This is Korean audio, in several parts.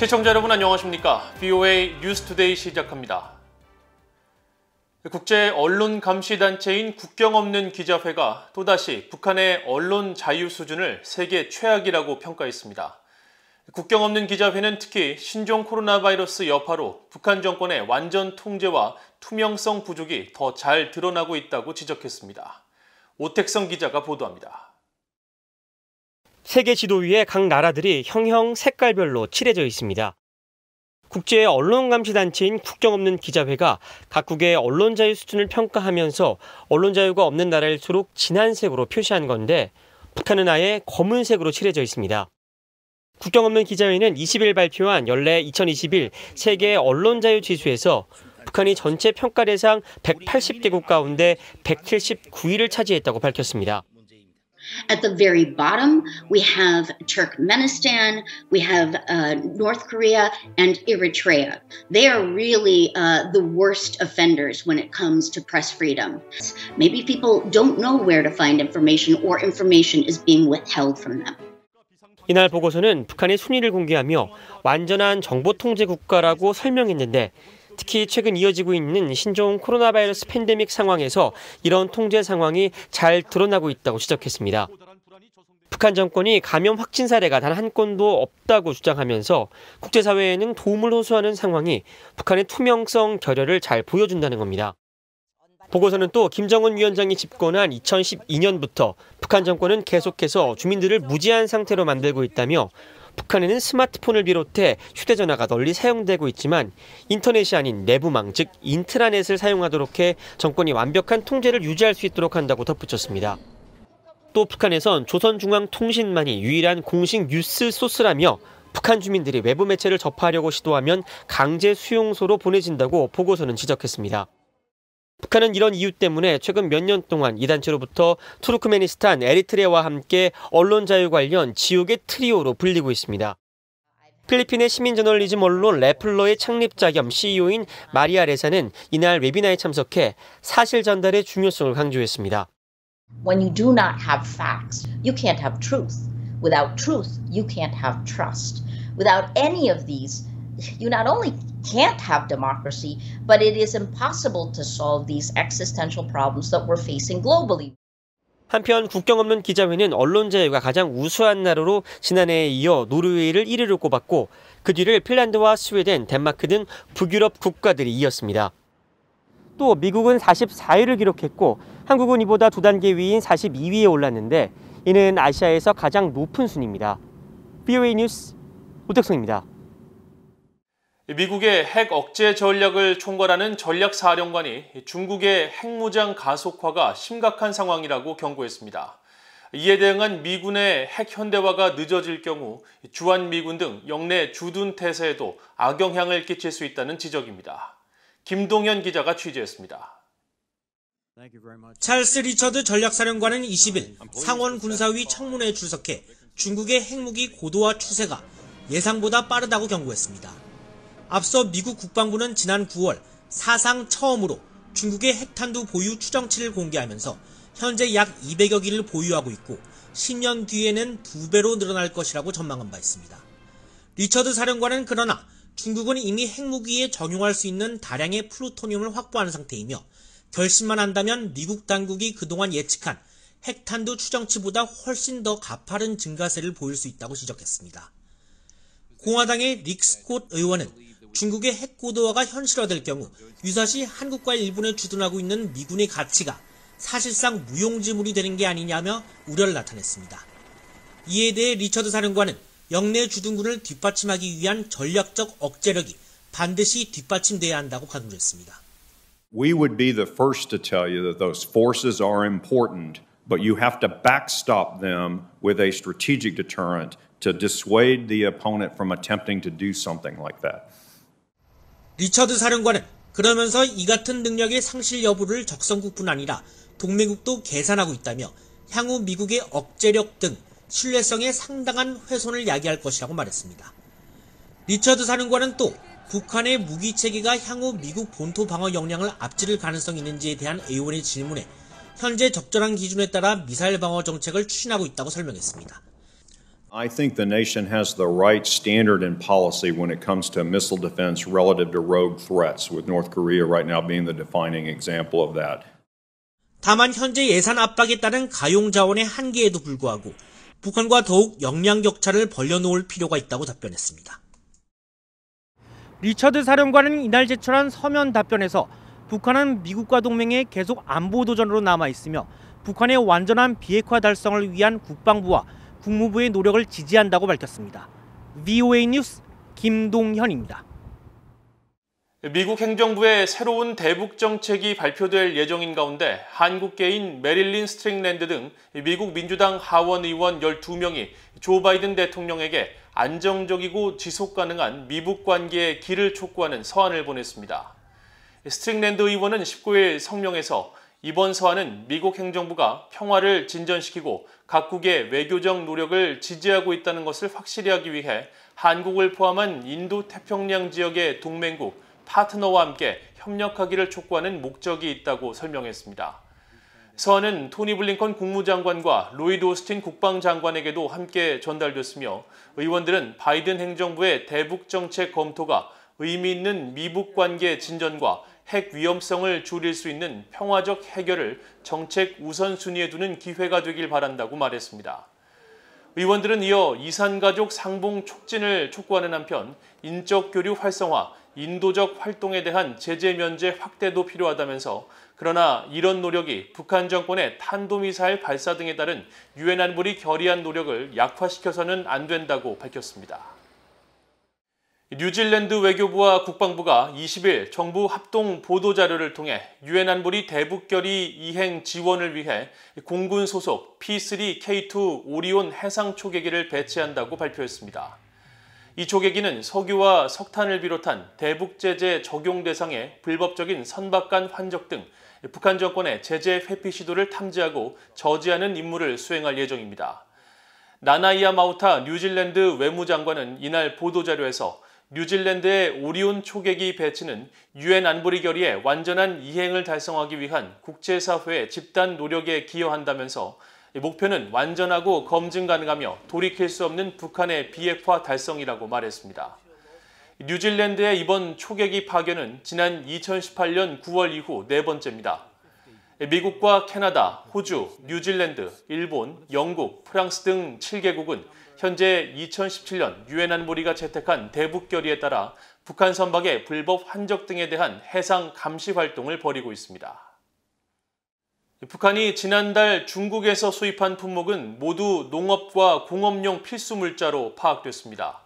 시청자 여러분 안녕하십니까? VOA 뉴스투데이 시작합니다. 국제 언론 감시 단체인 국경 없는 기자회가 또다시 북한의 언론 자유 수준을 세계 최악이라고 평가했습니다. 국경 없는 기자회는 특히 신종 코로나 바이러스 여파로 북한 정권의 완전 통제와 투명성 부족이 더 잘 드러나고 있다고 지적했습니다. 오택성 기자가 보도합니다. 세계 지도 위에 각 나라들이 형형 색깔별로 칠해져 있습니다. 국제 언론 감시 단체인 국경 없는 기자회가 각국의 언론 자유 수준을 평가하면서 언론 자유가 없는 나라일수록 진한 색으로 표시한 건데 북한은 아예 검은색으로 칠해져 있습니다. 국경 없는 기자회는 20일 발표한 연례 2021 세계 언론 자유 지수에서 북한이 전체 평가 대상 180개국 가운데 179위를 차지했다고 밝혔습니다. At the very bottom, we have Turkmenistan, we have North Korea, and Eritrea. They are really the worst offenders when it comes to press freedom. Maybe people don't know where to find information or information is being withheld from them. 이날 보고서는 북한의 순위를 공개하며 완전한 정보 통제 국가라고 설명했는데 특히 최근 이어지고 있는 신종 코로나 바이러스 팬데믹 상황에서 이런 통제 상황이 잘 드러나고 있다고 지적했습니다. 북한 정권이 감염 확진 사례가 단 한 건도 없다고 주장하면서 국제사회에는 도움을 호소하는 상황이 북한의 투명성 결여를 잘 보여준다는 겁니다. 보고서는 또 김정은 위원장이 집권한 2012년부터 북한 정권은 계속해서 주민들을 무지한 상태로 만들고 있다며 북한에는 스마트폰을 비롯해 휴대전화가 널리 사용되고 있지만 인터넷이 아닌 내부망, 즉 인트라넷을 사용하도록 해 정권이 완벽한 통제를 유지할 수 있도록 한다고 덧붙였습니다. 또 북한에선 조선중앙통신만이 유일한 공식 뉴스 소스라며 북한 주민들이 외부 매체를 접하려고 시도하면 강제 수용소로 보내진다고 보고서는 지적했습니다. 북한은 이런 이유 때문에 최근 몇 년 동안 이 단체로부터 투르크메니스탄, 에리트레아와 함께 언론 자유 관련 지옥의 트리오로 불리고 있습니다. 필리핀의 시민 저널리즘 언론 레플러의 창립자 겸 CEO인 마리아 레사는 이날 웨비나에 참석해 사실 전달의 중요성을 강조했습니다. When you do not have facts, you can't have truth. Without truth, you can't have trust. Without any of these, you not only can't have democracy, but it is impossible to solve these existential problems that we're facing globally. 한편 국경 없는 기자회는 언론 자유가 가장 우수한 나라로 지난해에 이어 노르웨이를 1위로 꼽았고 그 뒤를 핀란드와 스웨덴, 덴마크 등 북유럽 국가들이 이었습니다. 또 미국은 44위를 기록했고 한국은 이보다 2단계 위인 42위에 올랐는데 이는 아시아에서 가장 높은 순위입니다. VOA 뉴스 오택성입니다. 미국의 핵 억제 전략을 총괄하는 전략사령관이 중국의 핵무장 가속화가 심각한 상황이라고 경고했습니다. 이에 대응한 미군의 핵 현대화가 늦어질 경우 주한미군 등 영내 주둔 태세에도 악영향을 끼칠 수 있다는 지적입니다. 김동현 기자가 취재했습니다. 찰스 리처드 전략사령관은 20일 상원군사위 청문회에 출석해 중국의 핵무기 고도화 추세가 예상보다 빠르다고 경고했습니다. 앞서 미국 국방부는 지난 9월 사상 처음으로 중국의 핵탄두 보유 추정치를 공개하면서 현재 약 200여 기를 보유하고 있고 10년 뒤에는 2배로 늘어날 것이라고 전망한 바 있습니다. 리처드 사령관은 그러나 중국은 이미 핵무기에 적용할 수 있는 다량의 플루토늄을 확보하는 상태이며 결심만 한다면 미국 당국이 그동안 예측한 핵탄두 추정치보다 훨씬 더 가파른 증가세를 보일 수 있다고 지적했습니다. 공화당의 릭 스콧 의원은 중국의 핵 고도화가 현실화될 경우 유사시 한국과 일본에 주둔하고 있는 미군의 가치가 사실상 무용지물이 되는 게 아니냐며 우려를 나타냈습니다. 이에 대해 리처드 사령관은 영내 주둔군을 뒷받침하기 위한 전략적 억제력이 반드시 뒷받침돼야 한다고 강조했습니다. We would be the first to tell you that those forces are important, but you have to backstop them with a strategic deterrent to dissuade the opponent from attempting to do something like that. 리처드 사령관은 그러면서 이 같은 능력의 상실 여부를 적성국뿐 아니라 동맹국도 계산하고 있다며 향후 미국의 억제력 등 신뢰성에 상당한 훼손을 야기할 것이라고 말했습니다. 리처드 사령관은 또 북한의 무기체계가 향후 미국 본토 방어 역량을 앞지를 가능성이 있는지에 대한 의원의 질문에 현재 적절한 기준에 따라 미사일 방어 정책을 추진하고 있다고 설명했습니다. I think the nation has the right standard and policy when it comes to missile defense relative to rogue threats, with North Korea right now being the defining example of that. 다만 현재 예산 압박에 따른 가용 자원의 한계에도 불구하고 북한과 더욱 역량 격차를 벌려놓을 필요가 있다고 답변했습니다. 리처드 사령관은 이날 제출한 서면 답변에서 북한은 미국과 동맹에 계속 안보 도전으로 남아 있으며 북한의 완전한 비핵화 달성을 위한 국방부와 국무부의 노력을 지지한다고 밝혔습니다. VOA 뉴스 김동현입니다. 미국 행정부의 새로운 대북 정책이 발표될 예정인 가운데 한국계인 메릴린 스트링랜드 등 미국 민주당 하원 의원 12명이 조 바이든 대통령에게 안정적이고 지속 가능한 미북 관계의 길을 촉구하는 서한을 보냈습니다. 스트링랜드 의원은 19일 성명에서 이번 서한은 미국 행정부가 평화를 진전시키고 각국의 외교적 노력을 지지하고 있다는 것을 확실히 하기 위해 한국을 포함한 인도 태평양 지역의 동맹국, 파트너와 함께 협력하기를 촉구하는 목적이 있다고 설명했습니다. 서한은 토니 블링컨 국무장관과 로이드 오스틴 국방장관에게도 함께 전달됐으며 의원들은 바이든 행정부의 대북 정책 검토가 의미 있는 미북 관계 진전과 핵 위험성을 줄일 수 있는 평화적 해결을 정책 우선순위에 두는 기회가 되길 바란다고 말했습니다. 의원들은 이어 이산가족 상봉 촉진을 촉구하는 한편 인적 교류 활성화, 인도적 활동에 대한 제재 면제 확대도 필요하다면서 그러나 이런 노력이 북한 정권의 탄도미사일 발사 등에 따른 유엔 안보리 결의안 노력을 약화시켜서는 안 된다고 밝혔습니다. 뉴질랜드 외교부와 국방부가 20일 정부 합동 보도자료를 통해 유엔 안보리 대북결의 이행 지원을 위해 공군 소속 P3K2 오리온 해상 초계기를 배치한다고 발표했습니다. 이 초계기는 석유와 석탄을 비롯한 대북 제재 적용 대상의 불법적인 선박간 환적 등 북한 정권의 제재 회피 시도를 탐지하고 저지하는 임무를 수행할 예정입니다. 나나이아 마우타 뉴질랜드 외무장관은 이날 보도자료에서 뉴질랜드의 오리온 초계기 배치는 유엔 안보리 결의의 완전한 이행을 달성하기 위한 국제사회의 집단 노력에 기여한다면서 목표는 완전하고 검증 가능하며 돌이킬 수 없는 북한의 비핵화 달성이라고 말했습니다. 뉴질랜드의 이번 초계기 파견은 지난 2018년 9월 이후 네 번째입니다. 미국과 캐나다, 호주, 뉴질랜드, 일본, 영국, 프랑스 등 7개국은 현재 2017년 유엔 안보리가 채택한 대북 결의에 따라 북한 선박의 불법 환적 등에 대한 해상 감시 활동을 벌이고 있습니다. 북한이 지난달 중국에서 수입한 품목은 모두 농업과 공업용 필수 물자로 파악됐습니다.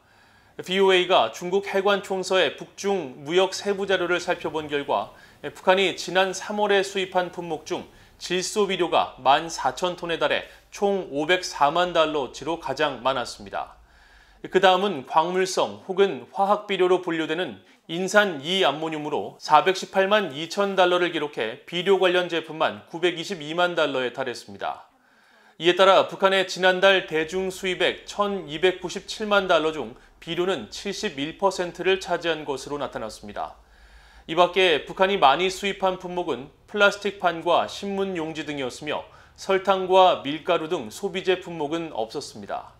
VOA가 중국 해관총서의 북중 무역 세부 자료를 살펴본 결과 북한이 지난 3월에 수입한 품목 중 질소 비료가 14,000톤에 달해 총 504만 달러치로 가장 많았습니다. 그 다음은 광물성 혹은 화학 비료로 분류되는 인산 2암모늄으로 418만 2천 달러를 기록해 비료 관련 제품만 922만 달러에 달했습니다. 이에 따라 북한의 지난달 대중 수입액 1,297만 달러 중 비료는 71%를 차지한 것으로 나타났습니다. 이 밖에 북한이 많이 수입한 품목은 플라스틱판과 신문 용지 등이었으며 설탕과 밀가루 등 소비재 품목은 없었습니다.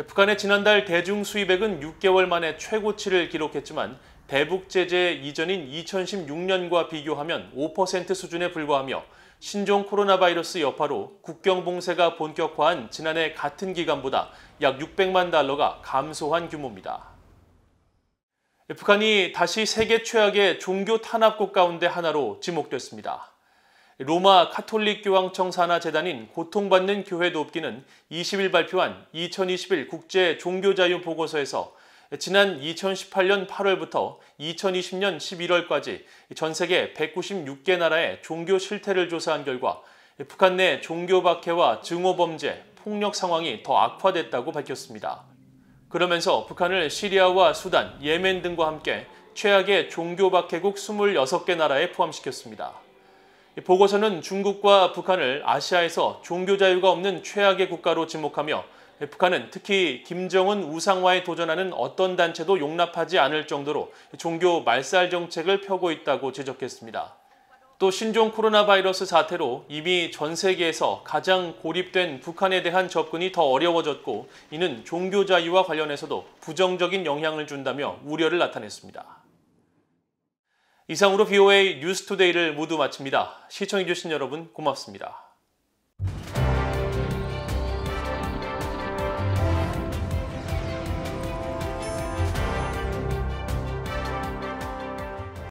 북한의 지난달 대중 수입액은 6개월 만에 최고치를 기록했지만 대북 제재 이전인 2016년과 비교하면 5% 수준에 불과하며 신종 코로나 바이러스 여파로 국경 봉쇄가 본격화한 지난해 같은 기간보다 약 600만 달러가 감소한 규모입니다. 북한이 다시 세계 최악의 종교 탄압국 가운데 하나로 지목됐습니다. 로마 카톨릭 교황청 산하 재단인 고통받는 교회 돕기는 20일 발표한 2021 국제 종교자유 보고서에서 지난 2018년 8월부터 2020년 11월까지 전 세계 196개 나라의 종교 실태를 조사한 결과 북한 내 종교 박해와 증오 범죄, 폭력 상황이 더 악화됐다고 밝혔습니다. 그러면서 북한을 시리아와 수단, 예멘 등과 함께 최악의 종교 박해국 26개 나라에 포함시켰습니다. 보고서는 중국과 북한을 아시아에서 종교 자유가 없는 최악의 국가로 지목하며 북한은 특히 김정은 우상화에 도전하는 어떤 단체도 용납하지 않을 정도로 종교 말살 정책을 펴고 있다고 지적했습니다. 또 신종 코로나 바이러스 사태로 이미 전 세계에서 가장 고립된 북한에 대한 접근이 더 어려워졌고 이는 종교 자유와 관련해서도 부정적인 영향을 준다며 우려를 나타냈습니다. 이상으로 VOA 뉴스투데이를 모두 마칩니다. 시청해주신 여러분 고맙습니다.